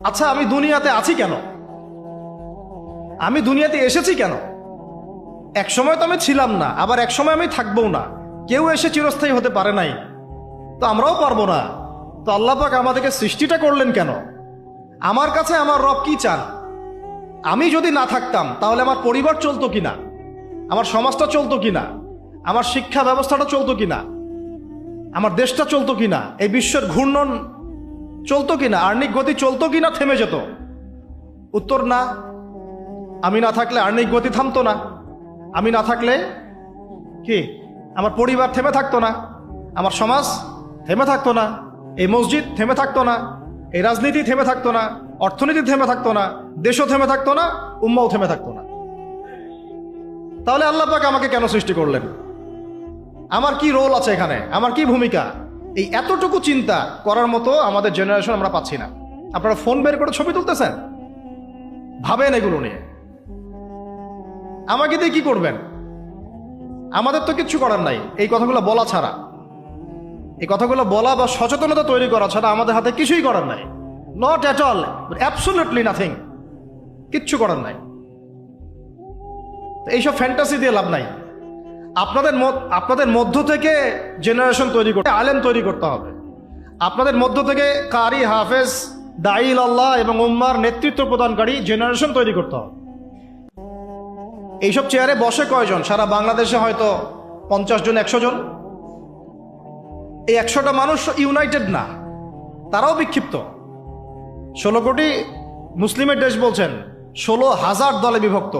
আচ্ছা, আমি দুনিয়াতে আছি কেন? আমি দুনিয়াতে এসেছি কেন? এক সময় তো আমি ছিলাম না, আবার এক সময় আমি থাকবও না। কেউ এসে চিরস্থায়ী হতে পারে নাই, তো আমরাও পারবো না। তো আল্লাহ পাক আমাদেরকে সৃষ্টিটা করলেন কেন? আমার কাছে আমার রব কি চান? আমি যদি না থাকতাম তাহলে আমার পরিবার চলতো কিনা, আমার সমাজটা চলতো কিনা, আমার শিক্ষা ব্যবস্থাটা চলতো কিনা, আমার দেশটা চলতো কিনা, এই বিশ্বের ঘূর্ণন চলতো কিনা, আর্নিক গতি চলতো কিনা, থেমে যেত? উত্তর না। আমি না থাকলে আর্নিক গতি থামতো না। আমি না থাকলে কি আমার পরিবার থেমে থাকতো না, আমার সমাজ থেমে থাকতো না, এই মসজিদ থেমে থাকতো না, এই রাজনীতি থেমে থাকতো না, অর্থনীতি থেমে থাকতো না, দেশও থেমে থাকতো না, উম্মাও থেমে থাকতো না। তাহলে আল্লাহ পাক আমাকে কেন সৃষ্টি করলেন? আমার কি রোল আছে এখানে? আমার কি ভূমিকা? এই এতটুকু চিন্তা করার মতো আমাদের জেনারেশন আমরা পাচ্ছি না। আপনারা ফোন বের করে ছবি তুলতেছেন, ভাবেন এগুলো নিয়ে। আমাকে দিয়ে কি করবেন? আমাদের তো কিচ্ছু করার নাই এই কথাগুলো বলা ছাড়া। এই কথাগুলো বলা বা সচেতনতা তৈরি করা ছাড়া আমাদের হাতে কিছুই করার নাই। Not at all, absolutely nothing. কিচ্ছু করার নাই। এইসব ফ্যান্টাসি দিয়ে লাভ নাই। আপনাদের মধ্য থেকে জেনারেশন তৈরি করতে, আলেম তৈরি করতে হবে। আপনাদের মধ্য থেকে কারি, হাফেজ, দাঈল আল্লাহ এবং উম্মার নেতৃত্ব প্রদানকারী জেনারেশন তৈরি করতে হবে। এইসব চেয়ারে বসে কয়জন? সারা বাংলাদেশে হয়তো 50 জন, 100 জন। এই 100টা মানুষ ইউনাইটেড না, তারাও বিক্ষিপ্ত। 16 কোটি মুসলিমের দেশ বলছেন, 16,000 দলে বিভক্ত।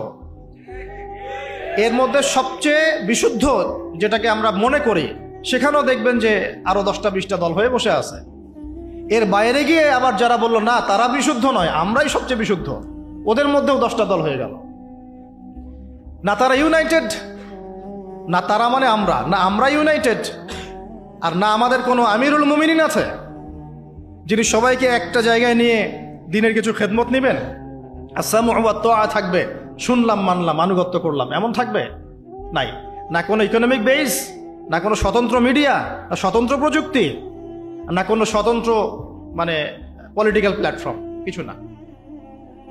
এর মধ্যে সবচেয়ে বিশুদ্ধ যেটাকে আমরা মনে করি, সেখানেও দেখবেন যে আরো 10টা 20টা দল হয়ে বসে আছে। এর বাইরে গিয়ে আবার যারা বললো না তারা বিশুদ্ধ নয়, আমরাই সবচেয়ে বিশুদ্ধ, ওদের মধ্যেও 10টা দল হয়ে গেল। না তারা ইউনাইটেড, না তারা মানে আমরা, না আমরা ইউনাইটেড, আর না আমাদের কোনো আমিরুল মুমিনিন আছে যিনি সবাইকে একটা জায়গায় নিয়ে দিনের কিছু খেদমত নেবেন। আসসামু ওয়া তাআ থাকবে, শুনলাম মানলাম আনুগত্য করলাম, এমন থাকবে? নাই। না কোনো ইকোনমিক বেস, না কোনো স্বতন্ত্র মিডিয়া, না স্বতন্ত্র প্রযুক্তি, না কোনো স্বতন্ত্র মানে পলিটিক্যাল প্ল্যাটফর্ম, কিছু না।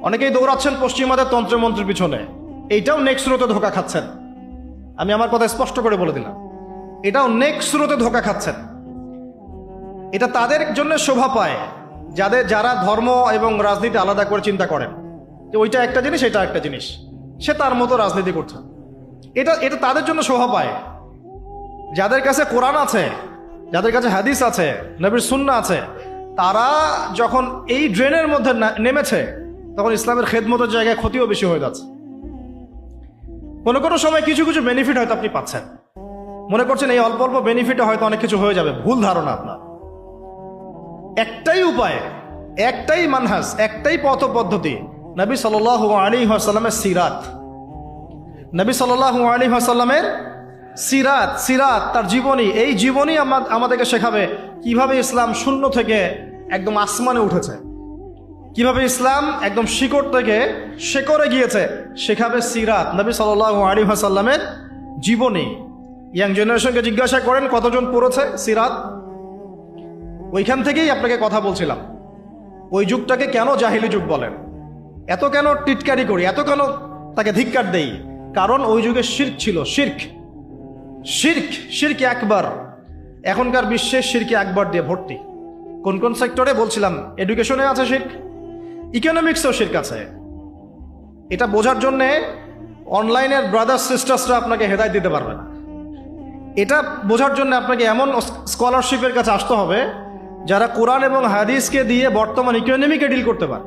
অনেকেই দৌড়াচ্ছেন পশ্চিমাদের তন্ত্রমন্ত্রের পিছনে, এইটাও নেক্সট স্রোতে ধোকা খাচ্ছেন। আমি আমার কথা স্পষ্ট করে বলে দিলাম, এটাও নেক্সট স্রোতে ধোকা খাচ্ছেন। এটা তাদের জন্য শোভা পায় যারা ধর্ম এবং রাজনীতি আলাদা করে চিন্তা করেন যে ওইটা একটা জিনিস, এটা একটা জিনিস, সে তার মতো রাজনীতি করছে। এটা তাদের জন্য শোভা পায়। যাদের কাছে কোরআন আছে, যাদের কাছে হাদিস আছে, নবীর সুন্নাহ আছে, তারা যখন এই ড্রেনের মধ্যে নেমেছে তখন ইসলামের খেদমতের জায়গায় ক্ষতিও বেশি হয়ে যাচ্ছে। কোনো কোনো সময় কিছু কিছু বেনিফিট হয়তো আপনি পাচ্ছেন, মনে করছেন এই অল্প অল্প বেনিফিটে হয়তো অনেক কিছু হয়ে যাবে। ভুল ধারণা আপনার। একটাই উপায়, একটাই মানহাজ, একটাই পথ পদ্ধতি, নবী সাল্লাল্লাহু আলাইহি ওয়াসাল্লামের সিরাত। নবী সাল্লাল্লাহু আলাইহি ওয়াসাল্লামের সিরাত, তার জীবনী। এই জীবনী আমাদেরকে শেখাবে কিভাবে ইসলাম শূন্য থেকে একদম আসমানে উঠেছে, কিভাবে ইসলাম একদম শিকড় থেকে শেকড়ে গিয়েছে, শেখাবে সিরাত, নবী সাল্লাল্লাহু আলাইহি ওয়াসাল্লামের জীবনী। ইয়াং জেনারেশনকে জিজ্ঞাসা করেন কতজন পড়েছে সিরাত। ওইখান থেকেই আপনাকে কথা বলছিলাম, ওই যুগটাকে কেন জাহিলি যুগ বলেন, এত কেন টিটকারি করি, এত কেন তাকে ধিক্কার দেই? কারণ ওই যুগে শিরক ছিল। শিরক আকবার। এখনকার বিশ্বে শিরক আকবার দিয়ে ভর্তি। কোন কোন সেক্টরে বলছিলাম, এডুকেশনে আছে শিরক, ইকোনমিক্সেও শিরক আছে। এটা বোঝার জন্যে অনলাইনের ব্রাদার্স সিস্টার্সরা আপনাকে হেদায়েত দিতে পারবে না। এটা বোঝার জন্য আপনাকে এমন স্কলারশিপের কাছে আসতে হবে যারা কোরআন এবং হাদিসকে দিয়ে বর্তমান ইকোনমিকে ডিল করতে পারে।